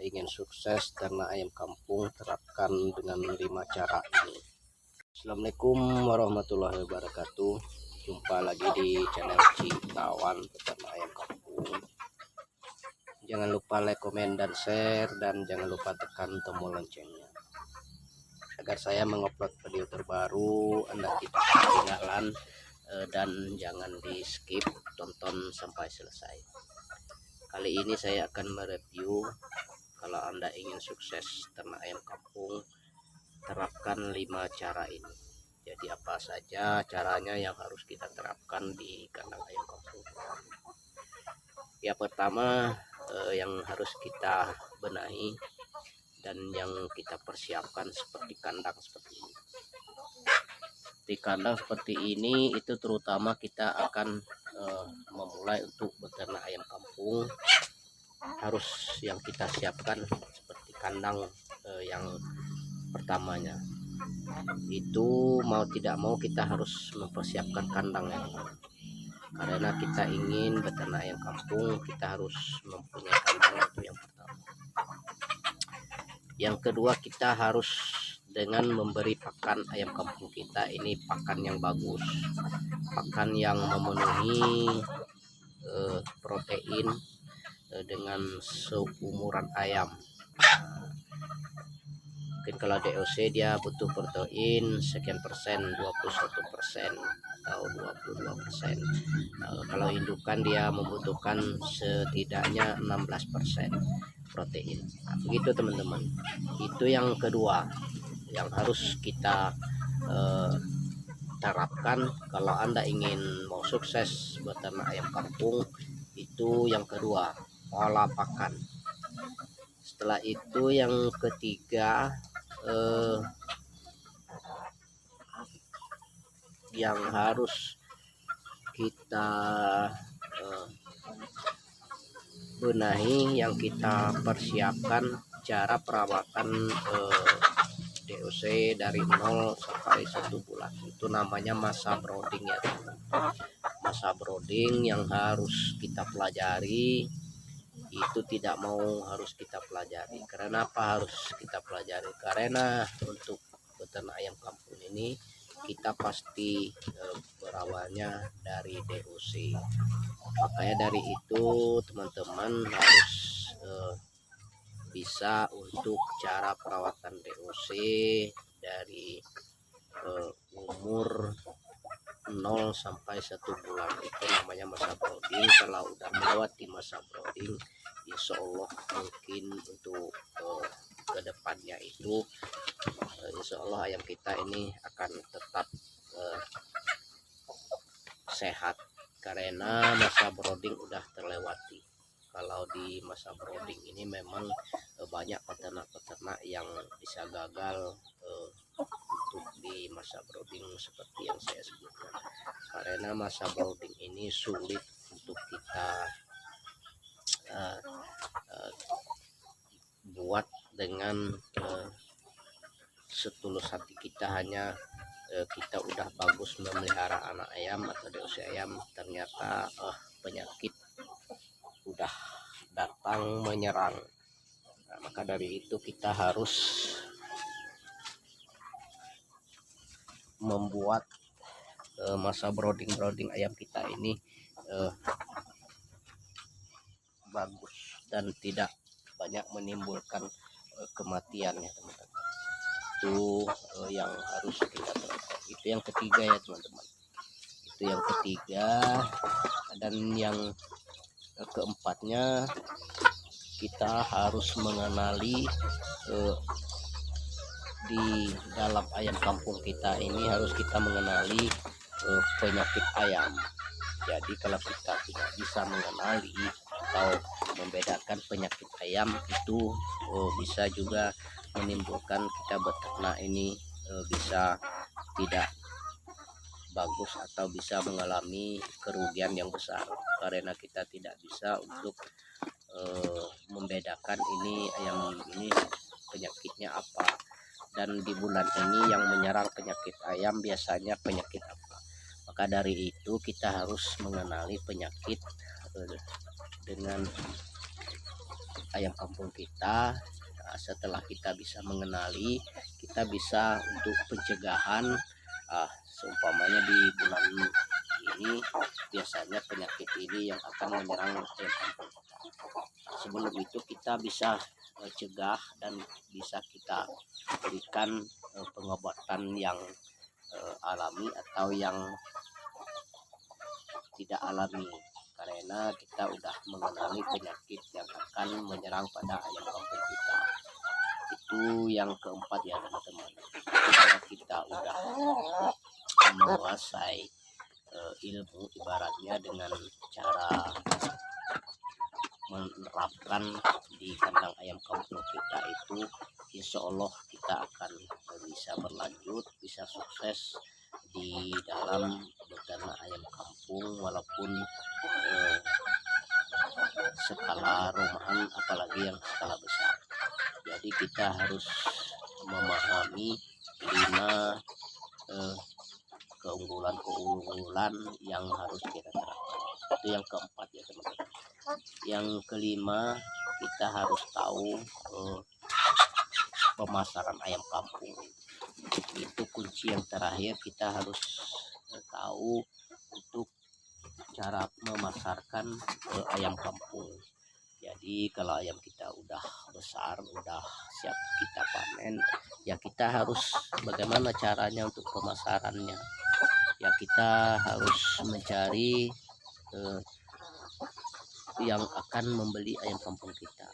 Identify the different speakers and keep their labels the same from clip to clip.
Speaker 1: ingin sukses ternak ayam kampung, terapkan dengan 5 cara ini. Assalamualaikum warahmatullahi wabarakatuh. Jumpa lagi di channel Citawan Peternak Ayam Kampung. Jangan lupa like, komen, dan share, dan jangan lupa tekan tombol loncengnya agar saya mengupload video terbaru Anda tidak ketinggalan. Dan jangan di skip, tonton sampai selesai. Kali ini saya akan mereview, kalau Anda ingin sukses ternak ayam kampung, terapkan 5 cara ini. Jadi apa saja caranya yang harus kita terapkan di kandang ayam kampung. Ya, pertama yang harus kita benahi dan yang kita persiapkan seperti kandang seperti ini. Di kandang seperti ini itu terutama kita akan memulai untuk beternak ayam kampung, harus yang kita siapkan seperti kandang yang pertamanya. Itu mau tidak mau kita harus mempersiapkan kandang ya, karena kita ingin beternak ayam kampung, kita harus mempunyai kandang. Itu yang pertama. Yang kedua, kita harus dengan memberi pakan ayam kampung kita ini pakan yang bagus, pakan yang memenuhi protein dengan seumuran ayam. Mungkin kalau DOC dia butuh protein sekian persen, 21% atau 22%. Kalau indukan dia membutuhkan setidaknya 16% protein. Nah, begitu teman-teman. Itu yang kedua yang harus kita terapkan kalau Anda ingin mau sukses beternak ayam kampung. Itu yang kedua, pola pakan. Setelah itu yang ketiga, yang harus kita benahi, yang kita persiapkan cara perawatan DOC dari 0 sampai 1 bulan. Itu namanya masa brooding ya teman. Masa brooding yang harus kita pelajari itu tidak mau harus kita pelajari. Karena apa harus kita pelajari? Karena untuk beternak ayam kampung ini kita pasti berawalnya dari DOC. Makanya dari itu teman-teman harus bisa untuk cara perawatan DOC dari umur 0 sampai 1 bulan. Itu namanya masa brooding. Kalau udah melewati masa brooding, insya Allah mungkin untuk kedepannya itu insya Allah ayam kita ini akan tetap sehat karena masa brooding udah terlewati. Kalau di masa brooding ini memang banyak peternak-peternak yang bisa gagal untuk di masa brooding seperti yang saya sebutkan. Karena masa brooding ini sulit untuk kita buat dengan setulus hati kita. Hanya kita udah bagus memelihara anak ayam atau DOC ayam, ternyata penyakit udah datang menyerang. Nah, maka dari itu kita harus membuat masa brooding ayam kita ini bagus dan tidak banyak menimbulkan kematian ya teman-teman. Itu yang harus kita terapkan. Itu yang ketiga ya teman-teman. Itu yang ketiga. Dan yang keempatnya, kita harus mengenali di dalam ayam kampung kita ini harus kita mengenali penyakit ayam. Jadi kalau kita tidak bisa mengenali atau membedakan penyakit ayam, itu bisa juga menimbulkan kita beternak ini bisa tidak bagus atau bisa mengalami kerugian yang besar karena kita tidak bisa untuk membedakan ini ayam ini penyakitnya apa, dan di bulan ini yang menyerang penyakit ayam biasanya penyakit apa. Maka dari itu kita harus mengenali penyakit dengan ayam kampung kita. Nah, setelah kita bisa mengenali, kita bisa untuk pencegahan. Seumpamanya di bulan ini biasanya penyakit ini yang akan menyerang ayam kampung. Sebelum itu kita bisa cegah dan bisa kita berikan pengobatan yang alami atau yang tidak alami, karena kita udah mengenali penyakit yang akan menyerang pada ayam kampung kita. Itu yang keempat ya teman-teman. Kalau kita udah menguasai ilmu, ibaratnya dengan cara menerapkan di kandang ayam kampung kita itu, insya Allah kita akan bisa berlanjut, bisa sukses di dalam beternak ayam kampung, walaupun skala rumahan apalagi yang skala besar. Jadi kita harus memahami 5 keunggulan yang harus kita terapkan. Itu yang keempat ya teman-teman. Yang kelima, kita harus tahu pemasaran ayam kampung. Itu kunci yang terakhir, kita harus tahu untuk cara memasarkan ayam kampung. Jadi kalau ayam kita udah besar, udah siap kita panen, ya kita harus bagaimana caranya untuk pemasarannya. Ya kita harus mencari yang akan membeli ayam kampung kita.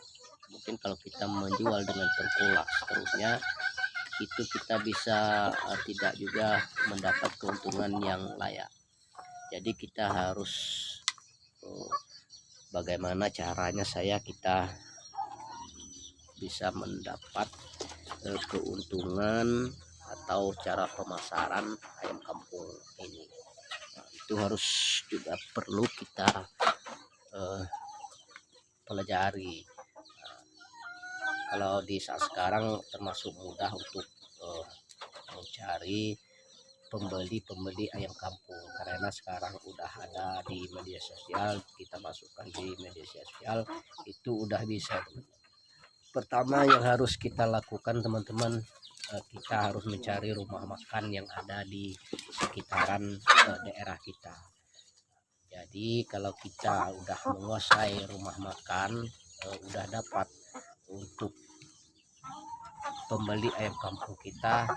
Speaker 1: Mungkin kalau kita menjual dengan tengkulak seterusnya, itu kita bisa tidak juga mendapat keuntungan yang layak. Jadi kita harus bagaimana caranya kita bisa mendapat keuntungan atau cara pemasaran ayam kampung ini. Nah, itu harus juga perlu kita pelajari. Kalau di saat sekarang termasuk mudah untuk mencari pembeli ayam kampung, karena sekarang udah ada di media sosial, kita masukkan di media sosial itu udah bisa. Pertama yang harus kita lakukan teman-teman, kita harus mencari rumah makan yang ada di sekitaran daerah kita. Jadi kalau kita udah menguasai rumah makan, udah dapat untuk pembeli ayam kampung kita,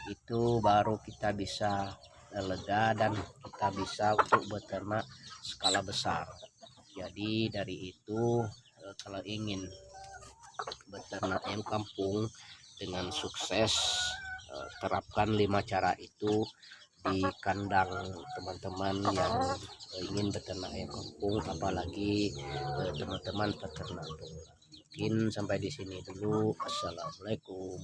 Speaker 1: itu baru kita bisa lega dan kita bisa untuk beternak skala besar. Jadi dari itu kalau ingin beternak ayam kampung dengan sukses, terapkan 5 cara itu di kandang teman-teman yang ingin beternak ayam kampung, apalagi teman-teman peternak pemula. Mungkin sampai di sini dulu. Assalamualaikum.